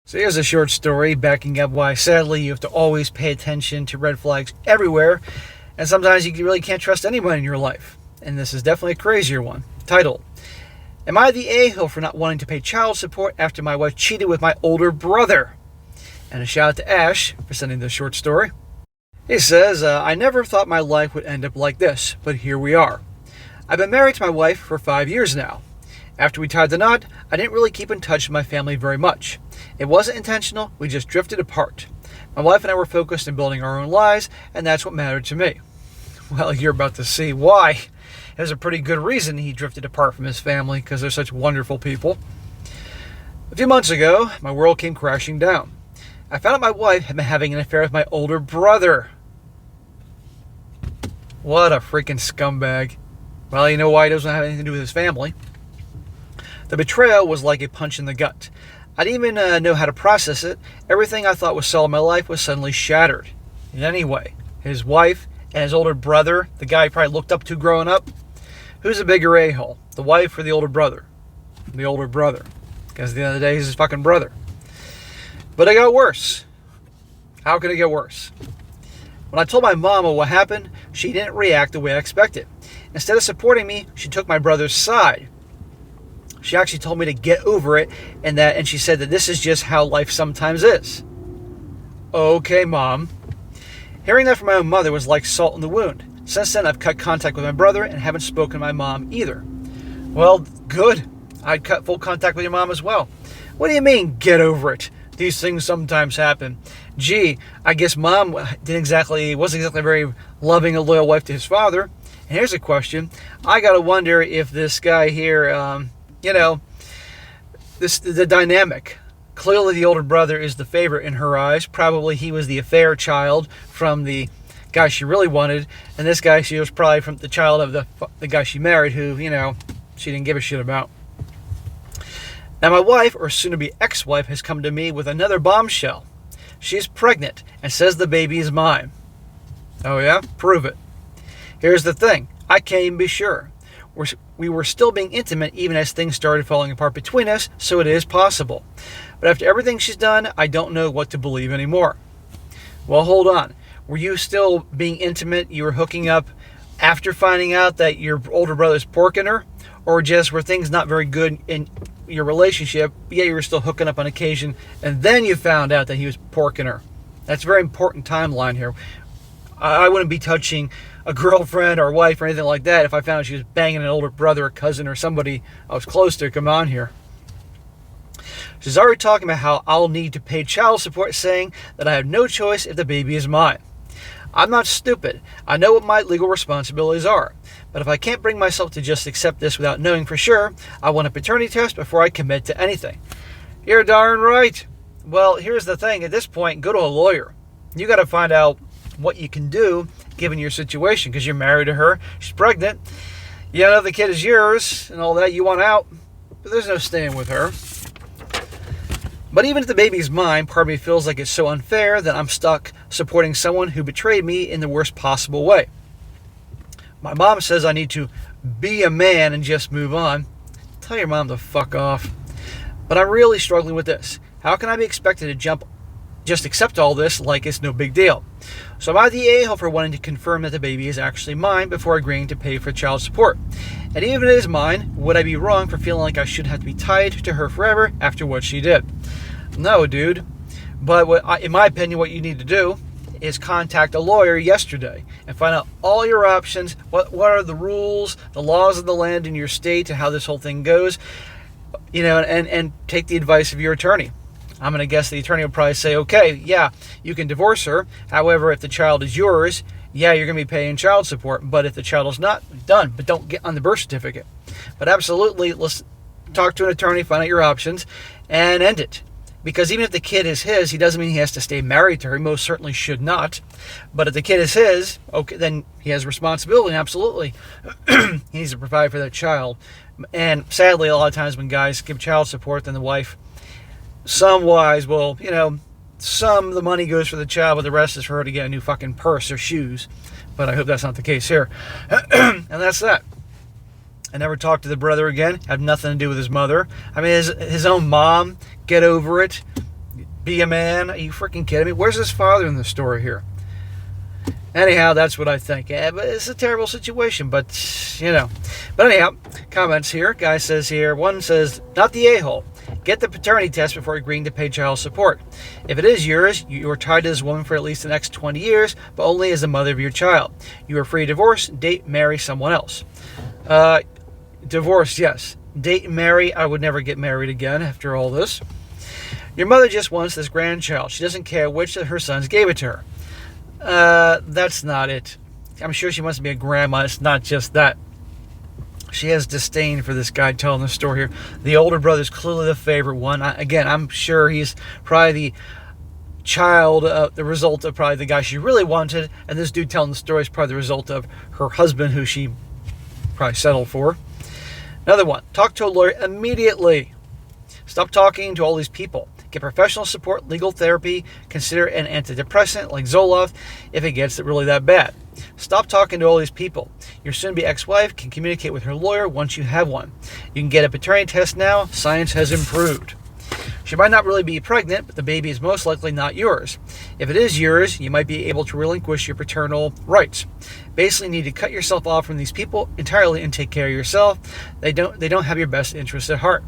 So here's a short story backing up why sadly you have to always pay attention to red flags everywhere, and sometimes you really can't trust anyone in your life. And this is definitely a crazier one. Titled, Am I the a-hole for not wanting to pay child support after my wife cheated with my older brother? And a shout out to Ash for sending this short story. He says, I never thought my life would end up like this, but here we are. I've been married to my wife for 5 years now. After we tied the knot, I didn't really keep in touch with my family very much. It wasn't intentional, we just drifted apart. My wife and I were focused on building our own lives, and that's what mattered to me. Well, you're about to see why. There's a pretty good reason he drifted apart from his family, because they're such wonderful people. A few months ago, my world came crashing down. I found out my wife had been having an affair with my older brother. What a freaking scumbag. Well, you know why he doesn't have anything to do with his family. The betrayal was like a punch in the gut. I didn't even know how to process it. Everything I thought was solid in my life was suddenly shattered. And anyway, his wife and his older brother, the guy he probably looked up to growing up, who's a bigger a-hole? The wife or the older brother? The older brother. Because at the end of the day, he's his fucking brother. But it got worse. How could it get worse? When I told my mama what happened, she didn't react the way I expected. Instead of supporting me, she took my brother's side. She actually told me to get over it, and she said that this is just how life sometimes is. Okay, Mom. Hearing that from my own mother was like salt in the wound. Since then, I've cut contact with my brother and haven't spoken to my mom either. Well, good. I'd cut full contact with your mom as well. What do you mean, get over it? These things sometimes happen. Gee, I guess Mom wasn't exactly a very loving and loyal wife to his father. And here's a question. I gotta wonder if this guy here, the dynamic. Clearly the older brother is the favorite in her eyes. Probably he was the affair child from the guy she really wanted. And this guy, she was probably from the child of the guy she married who, she didn't give a shit about. Now my wife, or soon-to-be ex-wife, has come to me with another bombshell. She's pregnant and says the baby is mine. Oh yeah? Prove it. Here's the thing. I can't even be sure. We were still being intimate even as things started falling apart between us, so it is possible. But after everything she's done, I don't know what to believe anymore. Well, hold on. Were you still being intimate? You were hooking up after finding out that your older brother's porking her? Or just were things not very good in your relationship, yet you were still hooking up on occasion, and then you found out that he was porking her? That's a very important timeline here. I wouldn't be touching a girlfriend or wife or anything like that if I found out she was banging an older brother or cousin or somebody I was close to. Come on here. She's already talking about how I'll need to pay child support, saying that I have no choice if the baby is mine. I'm not stupid. I know what my legal responsibilities are. But if I can't bring myself to just accept this without knowing for sure, I want a paternity test before I commit to anything. You're darn right. Well, here's the thing. At this point, go to a lawyer. You got to find out what you can do given your situation, because you're married to her, she's pregnant, you know the kid is yours and all that, you want out, but there's no staying with her. But even if the baby's mine, part of me feels like it's so unfair that I'm stuck supporting someone who betrayed me in the worst possible way. My mom says I need to be a man and just move on. Tell your mom to fuck off. But I'm really struggling with this. How can I be expected to just accept all this like it's no big deal? So am I the a-hole for wanting to confirm that the baby is actually mine before agreeing to pay for child support? And even if it is mine, would I be wrong for feeling like I should have to be tied to her forever after what she did? No, dude. But in my opinion, what you need to do is contact a lawyer yesterday and find out all your options. What are the rules, the laws of the land in your state, to how this whole thing goes, and take the advice of your attorney. I'm going to guess the attorney will probably say, okay, yeah, you can divorce her. However, if the child is yours, yeah, you're going to be paying child support. But if the child is not, done. But don't get on the birth certificate. But absolutely, let's talk to an attorney, find out your options, and end it. Because even if the kid is his, he doesn't mean he has to stay married to her. He most certainly should not. But if the kid is his, okay, then he has responsibility, absolutely. He needs to provide for that child. And sadly, a lot of times when guys give child support, then the wife, some wives will, some of the money goes for the child, but the rest is for her to get a new fucking purse or shoes. But I hope that's not the case here. And that's that. I never talked to the brother again. Had nothing to do with his mother. I mean, his own mom. Get over it. be a man. Are you freaking kidding me? Where's his father in the story here? Anyhow, that's what I think. Yeah, but it's a terrible situation, but, you know. But anyhow, comments here. Guy says here, one says, not the a-hole. Get the paternity test before agreeing to pay child support. If it is yours, you are tied to this woman for at least the next 20 years, but only as the mother of your child. You are free to divorce, date, marry someone else. Divorce, yes. Date and marry. I would never get married again after all this. Your mother just wants this grandchild. She doesn't care which of her sons gave it to her. That's not it. I'm sure she wants to be a grandma. It's not just that. She has disdain for this guy telling the story here. The older brother's clearly the favorite one. Again, I'm sure he's probably the child, the result of probably the guy she really wanted. And this dude telling the story is probably the result of her husband, who she probably settled for. Another one. Talk to a lawyer immediately. Stop talking to all these people. Get professional support, legal therapy. Consider an antidepressant like Zoloft if it gets really that bad. Stop talking to all these people. Your soon-to-be ex-wife can communicate with her lawyer once you have one. You can get a paternity test now. Science has improved. She might not really be pregnant, but the baby is most likely not yours. If it is yours, you might be able to relinquish your paternal rights. Basically, you need to cut yourself off from these people entirely and take care of yourself. They don't have your best interests at heart.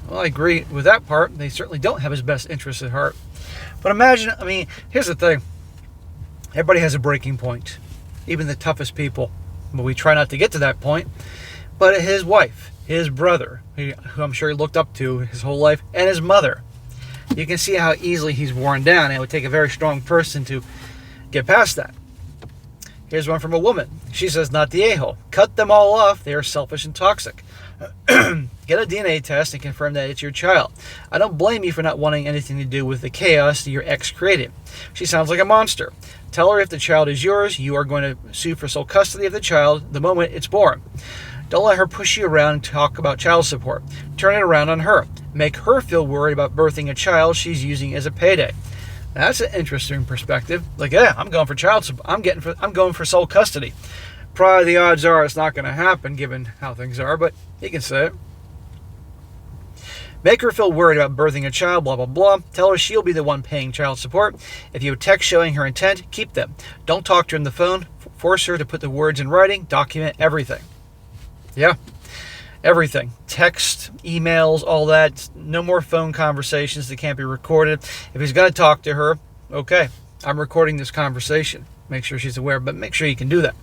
Well, I agree with that part. They certainly don't have his best interests at heart. But imagine, I mean, here's the thing. Everybody has a breaking point. Even the toughest people. But we try not to get to that point. But his wife, his brother, who I'm sure he looked up to his whole life, and his mother. You can see how easily he's worn down. And it would take a very strong person to get past that. Here's one from a woman. She says, not the a-hole. Cut them all off. They are selfish and toxic. Get a DNA test and confirm that it's your child. I don't blame you for not wanting anything to do with the chaos that your ex created. She sounds like a monster. Tell her if the child is yours, you are going to sue for sole custody of the child the moment it's born. Don't let her push you around and talk about child support. Turn it around on her. Make her feel worried about birthing a child she's using as a payday. That's an interesting perspective. Like, yeah, I'm going for child support. I'm going for sole custody. Probably the odds are it's not going to happen given how things are, but you can say it. Make her feel worried about birthing a child, blah, blah, blah. Tell her she'll be the one paying child support. If you have text showing her intent, keep them. Don't talk to her on the phone. Force her to put the words in writing. Document everything. Yeah, everything. Text, emails, all that. No more phone conversations that can't be recorded. If he's going to talk to her, okay, I'm recording this conversation. Make sure she's aware, but make sure you can do that.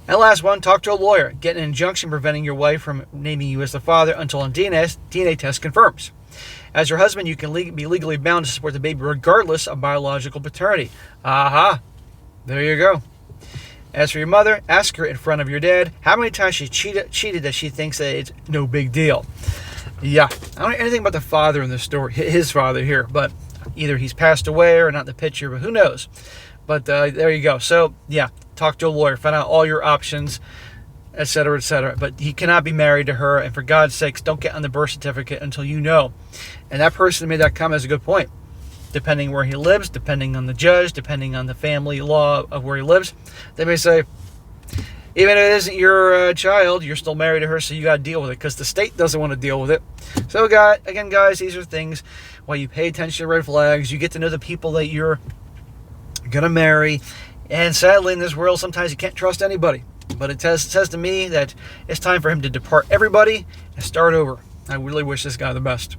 And last one, talk to a lawyer. Get an injunction preventing your wife from naming you as the father until a DNA test confirms. As your husband, you can be legally bound to support the baby regardless of biological paternity. Aha. There you go. As for your mother, ask her in front of your dad how many times she cheated that she thinks that it's no big deal. Yeah. I don't know anything about the father in this story, his father here, but either he's passed away or not in the picture, but who knows. But there you go. So, yeah, talk to a lawyer. Find out all your options, etc., etc. But he cannot be married to her. And for God's sakes, don't get on the birth certificate until you know. And that person who made that comment has a good point. Depending where he lives, depending on the judge, depending on the family law of where he lives, they may say, even if it isn't your child, you're still married to her, so you got to deal with it because the state doesn't want to deal with it. So, again, guys, these are things while you pay attention to red flags. You get to know the people that you're going to marry. And sadly, in this world, sometimes you can't trust anybody. But it says to me that it's time for him to depart everybody and start over. I really wish this guy the best.